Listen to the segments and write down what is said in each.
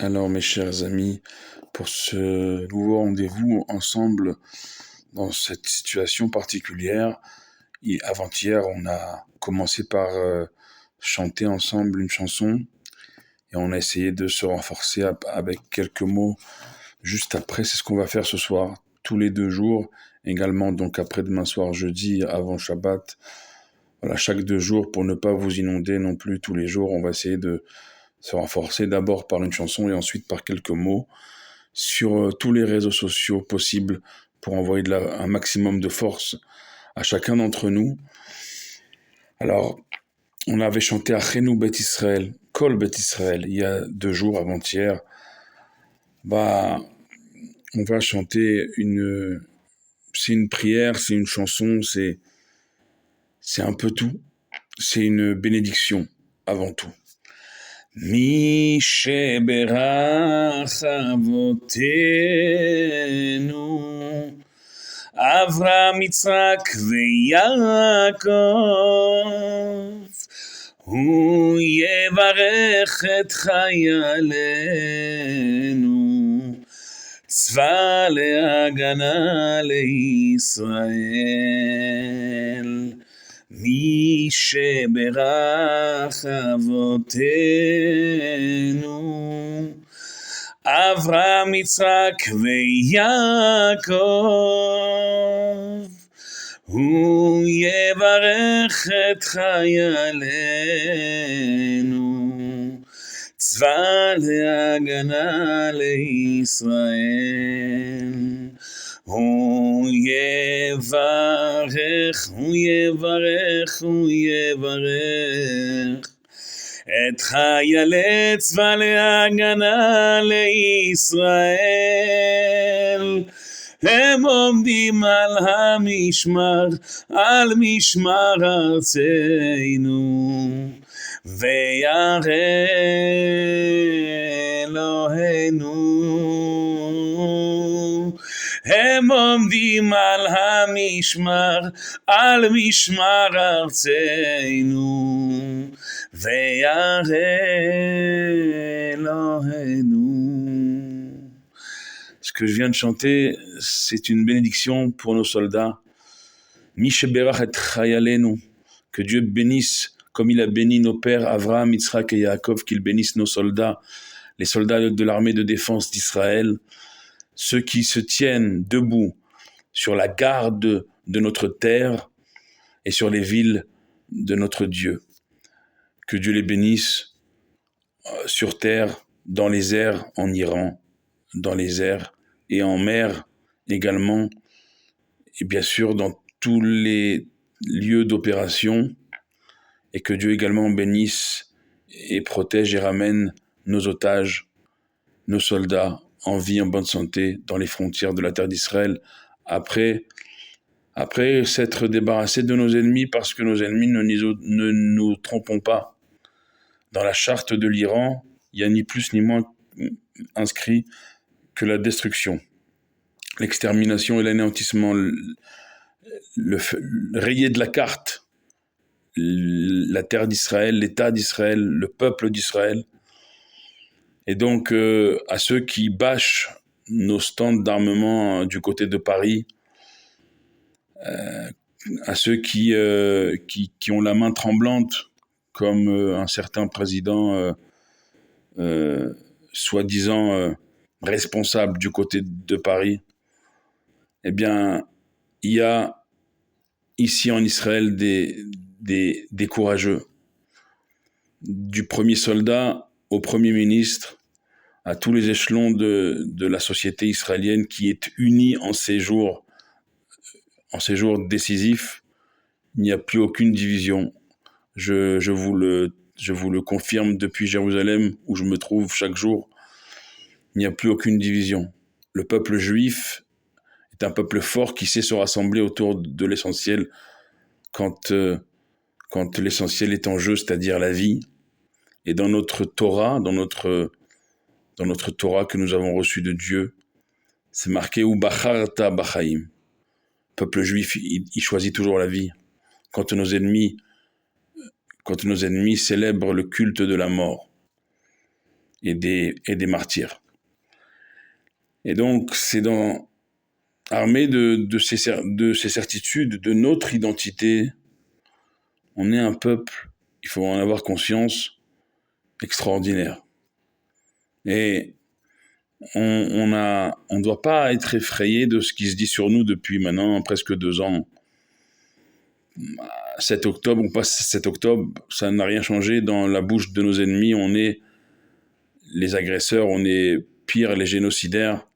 Alors, mes chers amis, pour ce nouveau rendez-vous ensemble dans cette situation particulière, avant-hier, on a commencé par chanter ensemble une chanson et on a essayé de se renforcer avec quelques mots juste après. C'est ce qu'on va faire ce soir, tous les 2 jours, également donc après-demain soir, jeudi, avant Shabbat. Voilà, chaque 2 jours pour ne pas vous inonder non plus tous les jours. On va essayer de se renforcer d'abord par une chanson et ensuite par quelques mots sur tous les réseaux sociaux possibles pour envoyer un maximum de force à chacun d'entre nous. Alors, on avait chanté Achenu Bet Israël, Kol Bet Israël, il y a 2 jours avant-hier. On va chanter c'est une prière, c'est une chanson, c'est un peu tout. C'est une bénédiction avant tout. מי שברך אבותינו, אברהם, יצחק ויעקב, הוא יברך את חיילינו, צבא להגנה לישראל. מי שברך אבותינו, אברהם, יצחק ויעקב, הוא יברך את חיילינו, צבא להגנה לישראל. הוא יברך את חיילי צבא להגנה לישראל. הם עומדים על המשמר, על משמר ארצנו, וירא אלוהינו. הם עומדים על המשמר, על משמר ארצנו, וירא אלוהינו. Ce que je viens de chanter, c'est une bénédiction pour nos soldats. Mi sheberach et chayalenu, que Dieu bénisse comme il a béni nos pères Abraham, Yitzhak et Yaakov, qu'il bénisse nos soldats, les soldats de l'armée de défense d'Israël, ceux qui se tiennent debout sur la garde de notre terre et sur les villes de notre Dieu. Que Dieu les bénisse sur terre, dans les airs en Iran, dans les airs et en mer également, et bien sûr dans tous les lieux d'opération, et que Dieu également bénisse et protège et ramène nos otages, nos soldats en vie, en bonne santé, dans les frontières de la terre d'Israël, après s'être débarrassés de nos ennemis, parce que nos ennemis, ne nous trompons pas. Dans la charte de l'Iran, il n'y a ni plus ni moins inscrit que la destruction, l'extermination et l'anéantissement, le rayer de la carte, la terre d'Israël, l'État d'Israël, le peuple d'Israël. Et donc, à ceux qui bâchent nos stands d'armement du côté de Paris, à ceux qui ont la main tremblante, comme un certain président soi-disant responsable du côté de Paris, eh bien, il y a ici en Israël des courageux, du premier soldat au premier ministre, à tous les échelons de la société israélienne qui est unie en ces jours décisifs. Il n'y a plus aucune division. Je vous le confirme depuis Jérusalem, où je me trouve chaque jour. Il n'y a plus aucune division. Le peuple juif est un peuple fort qui sait se rassembler autour de l'essentiel quand l'essentiel est en jeu, c'est-à-dire la vie. Et dans notre Torah, dans notre Torah que nous avons reçue de Dieu, c'est marqué « Ubacharta bachaim ». Peuple juif, il choisit toujours la vie. Quand nos ennemis célèbrent le culte de la mort. et des martyrs. Et donc, c'est armé de ces certitudes, de notre identité, on est un peuple, il faut en avoir conscience, extraordinaire. Et on ne doit pas être effrayé de ce qui se dit sur nous depuis maintenant presque 2 ans. 7 octobre ou pas 7 octobre, ça n'a rien changé dans la bouche de nos ennemis. On est les agresseurs, on est pire, les génocidaires.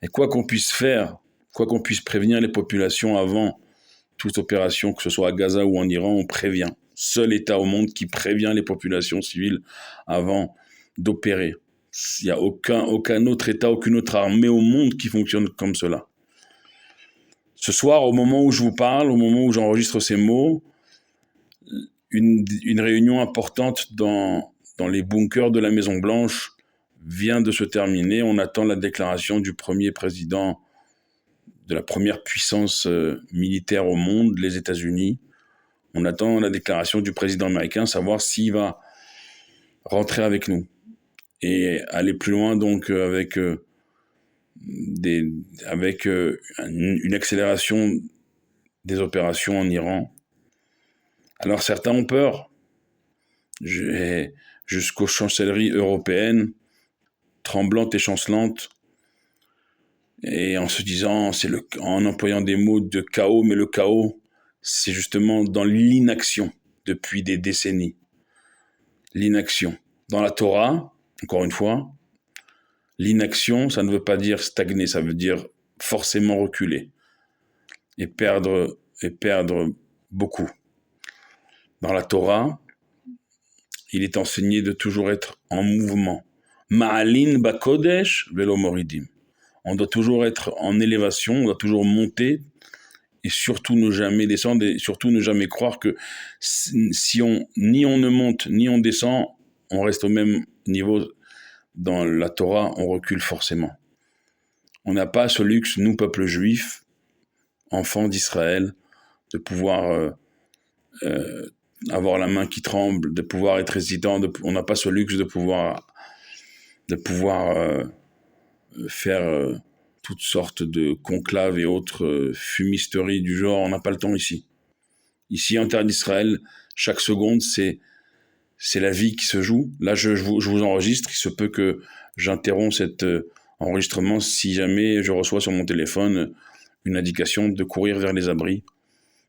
Et quoi qu'on puisse faire, quoi qu'on puisse prévenir les populations avant toute opération, que ce soit à Gaza ou en Iran, on prévient. Seul État au monde qui prévient les populations civiles avant d'opérer. Il n'y a aucun autre État, aucune autre armée au monde qui fonctionne comme cela. Ce soir, au moment où je vous parle, au moment où j'enregistre ces mots, une réunion importante dans les bunkers de la Maison-Blanche vient de se terminer. On attend la déclaration du premier président de la première puissance militaire au monde, les États-Unis. On attend la déclaration du président américain, savoir s'il va rentrer avec nous et aller plus loin donc avec une accélération des opérations en Iran. Alors certains ont peur, jusqu'aux chancelleries européennes, tremblantes et chancelantes, et en se disant, en employant des mots de chaos, mais le chaos, c'est justement dans l'inaction depuis des décennies. L'inaction. Dans la Torah, encore une fois, l'inaction, ça ne veut pas dire stagner, ça veut dire forcément reculer et perdre beaucoup. Dans la Torah, il est enseigné de toujours être en mouvement. Ma'alin bakodesh velo moridim. On doit toujours être en élévation, on doit toujours monter et surtout ne jamais descendre et surtout ne jamais croire que si on ne monte ni on descend, on reste au même niveau. Dans la Torah, on recule forcément. On n'a pas ce luxe, nous, peuple juif, enfants d'Israël, de pouvoir avoir la main qui tremble, de pouvoir être hésitant. On n'a pas ce luxe de pouvoir faire toutes sortes de conclaves et autres fumisteries du genre. On n'a pas le temps ici. Ici, en terre d'Israël, chaque seconde, c'est la vie qui se joue. Là, je vous enregistre. Il se peut que j'interromps cet enregistrement si jamais je reçois sur mon téléphone une indication de courir vers les abris.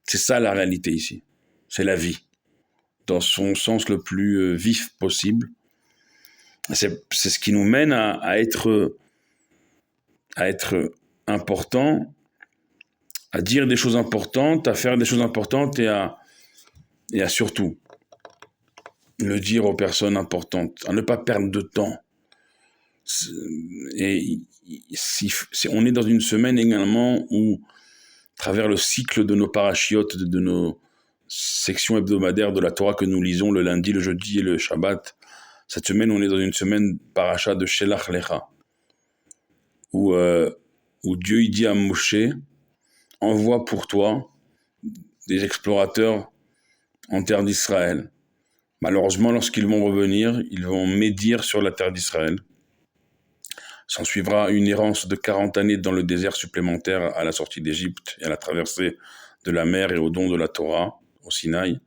C'est ça la réalité ici. C'est la vie, dans son sens le plus vif possible. C'est ce qui nous mène à être important, à dire des choses importantes, à faire des choses importantes et à surtout le dire aux personnes importantes, à ne pas perdre de temps. Et on est dans une semaine également où, à travers le cycle de nos parachiotes, de nos sections hebdomadaires de la Torah que nous lisons le lundi, le jeudi et le Shabbat, cette semaine, on est dans une semaine paracha de Shelach Lecha, où Dieu il dit à Moshe, envoie pour toi des explorateurs en terre d'Israël. Malheureusement, lorsqu'ils vont revenir, ils vont médire sur la terre d'Israël. S'en suivra une errance de 40 années dans le désert supplémentaire à la sortie d'Égypte et à la traversée de la mer et au don de la Torah, au Sinaï.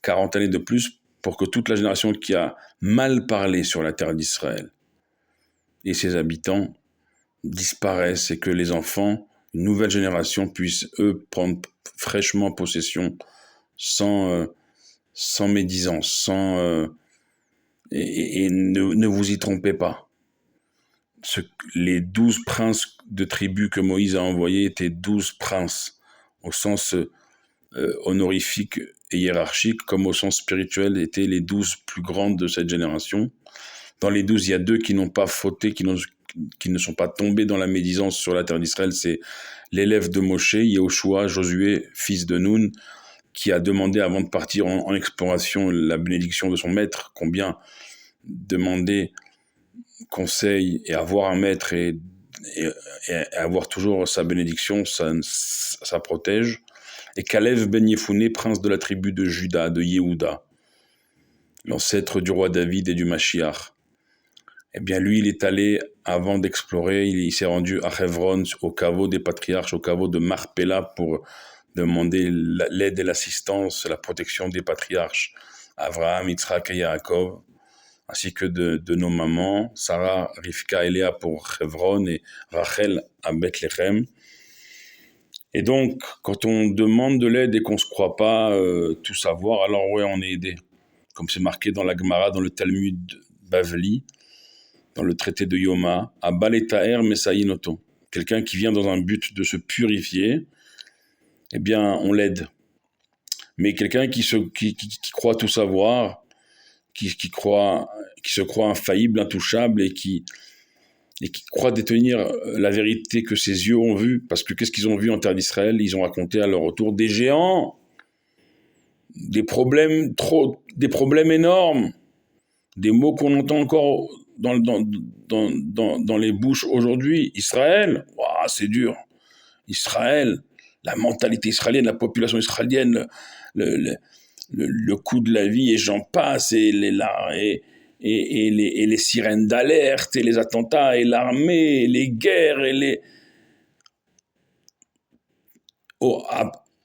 40 années de plus pour que toute la génération qui a mal parlé sur la terre d'Israël et ses habitants disparaissent et que les enfants, une nouvelle génération, puissent, eux, prendre fraîchement possession sans médisance, et ne vous y trompez pas. Les 12 princes de tribus que Moïse a envoyés étaient 12 princes, au sens honorifique et hiérarchique, comme au sens spirituel étaient les 12 plus grandes de cette génération. Dans les 12, il y a 2 qui n'ont pas fauté, qui ne sont pas tombés dans la médisance sur la terre d'Israël. C'est l'élève de Moshe, Yehoshua, Josué, fils de Nun, qui a demandé avant de partir en exploration la bénédiction de son maître. Combien demander conseil et avoir un maître et avoir toujours sa bénédiction, ça protège. Et Kalev ben Yefouné, prince de la tribu de Juda, de Yehuda, l'ancêtre du roi David et du Mashiach. Eh bien, lui, il est allé, avant d'explorer, il s'est rendu à Hebron, au caveau des patriarches, au caveau de Marpella, pour demander l'aide et l'assistance, la protection des patriarches, Abraham, Yitzhak et Yaakov, ainsi que de nos mamans, Sarah, Rivka et Léa pour Hebron et Rachel à Bethléem. Et donc, quand on demande de l'aide et qu'on ne se croit pas tout savoir, alors ouais, on est aidé. Comme c'est marqué dans la Gemara, dans le Talmud Bavli, dans le traité de Yoma, à Baletaer Messaïnoto. Quelqu'un qui vient dans un but de se purifier, eh bien, on l'aide. Mais quelqu'un qui croit tout savoir, qui se croit infaillible, intouchable et qui croit détenir la vérité que ses yeux ont vue, parce que qu'est-ce qu'ils ont vu en terre d'Israël? Ils ont raconté à leur retour des géants, des problèmes énormes, des mots qu'on entend encore dans les bouches aujourd'hui. Israël, ouah, c'est dur. Israël, la mentalité israélienne, la population israélienne, le coût de la vie et j'en passe, et les sirènes d'alerte, et les attentats, et l'armée, et les guerres, et les... Oh,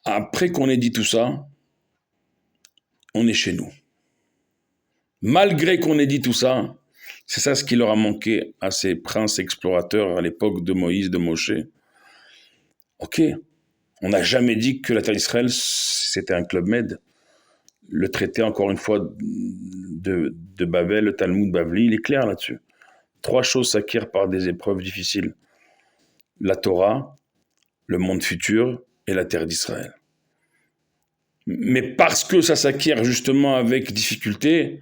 après qu'on ait dit tout ça, on est chez nous. Malgré qu'on ait dit tout ça, c'est ça ce qui leur a manqué à ces princes explorateurs à l'époque de Moïse, de Moshe. Ok, on n'a jamais dit que la terre d'Israël, c'était un club med. Le traité, encore une fois, de Babel, le Talmud Bavli, il est clair là-dessus. 3 choses s'acquièrent par des épreuves difficiles. La Torah, le monde futur et la terre d'Israël. Mais parce que ça s'acquiert justement avec difficulté,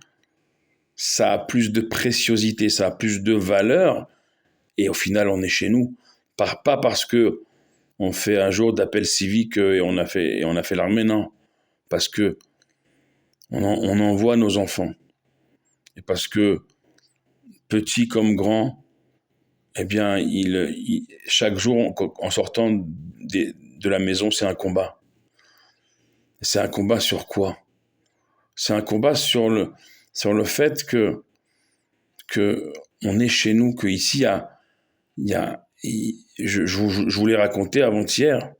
ça a plus de préciosité, ça a plus de valeur, et au final, on est chez nous. Pas parce que on fait un jour d'appel civique et on a fait l'armée, non. Parce que on envoie nos enfants. Et parce que, petit comme grand, eh bien, chaque jour, en sortant de la maison, c'est un combat. C'est un combat sur quoi? C'est un combat sur le fait que on est chez nous, qu'ici, je vous l'ai raconté avant-hier,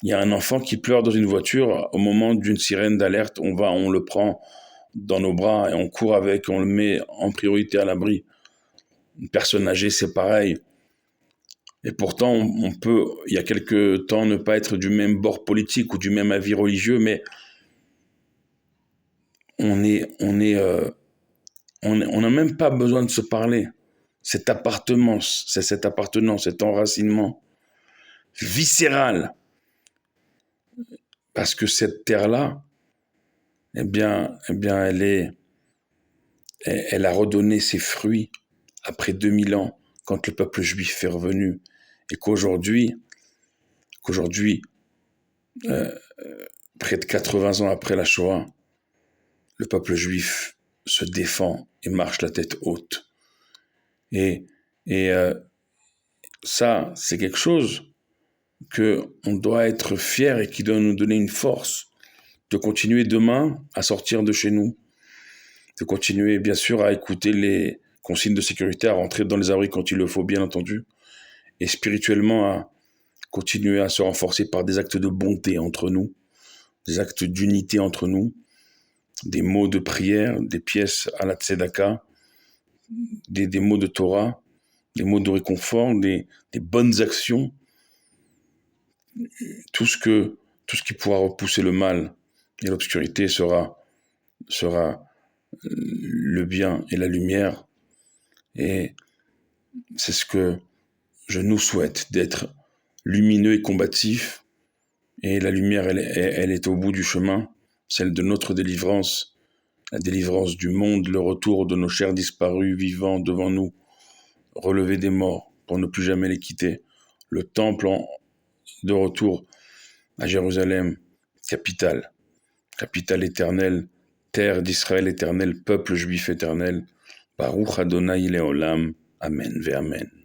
il y a un enfant qui pleure dans une voiture, au moment d'une sirène d'alerte, on le prend dans nos bras et on court avec, on le met en priorité à l'abri. Une personne âgée, c'est pareil. Et pourtant, on peut, il y a quelque temps, ne pas être du même bord politique ou du même avis religieux, mais on n'a même pas besoin de se parler. Cette appartenance, cet enracinement viscéral. Parce que cette terre-là, eh bien, elle a redonné ses fruits après 2000 ans, quand le peuple juif est revenu. Et qu'aujourd'hui, près de 80 ans après la Shoah, le peuple juif se défend et marche la tête haute. Et ça, c'est quelque chose qu'on doit être fier et qui doit nous donner une force de continuer demain à sortir de chez nous, de continuer bien sûr à écouter les consignes de sécurité, à rentrer dans les abris quand il le faut, bien entendu, et spirituellement à continuer à se renforcer par des actes de bonté entre nous, des actes d'unité entre nous, des mots de prière, des pièces à la tzedaka, des mots de Torah, des mots de réconfort, des bonnes actions, tout ce qui pourra repousser le mal et l'obscurité sera le bien et la lumière. Et c'est ce que je nous souhaite, d'être lumineux et combatif. Et la lumière, elle est au bout du chemin, celle de notre délivrance, la délivrance du monde, le retour de nos chers disparus vivants devant nous, relevés des morts pour ne plus jamais les quitter, le temple de retour à Jérusalem, capitale éternelle, terre d'Israël éternelle, peuple juif éternel. Baruch Adonai Leolam. Amen ve Amen.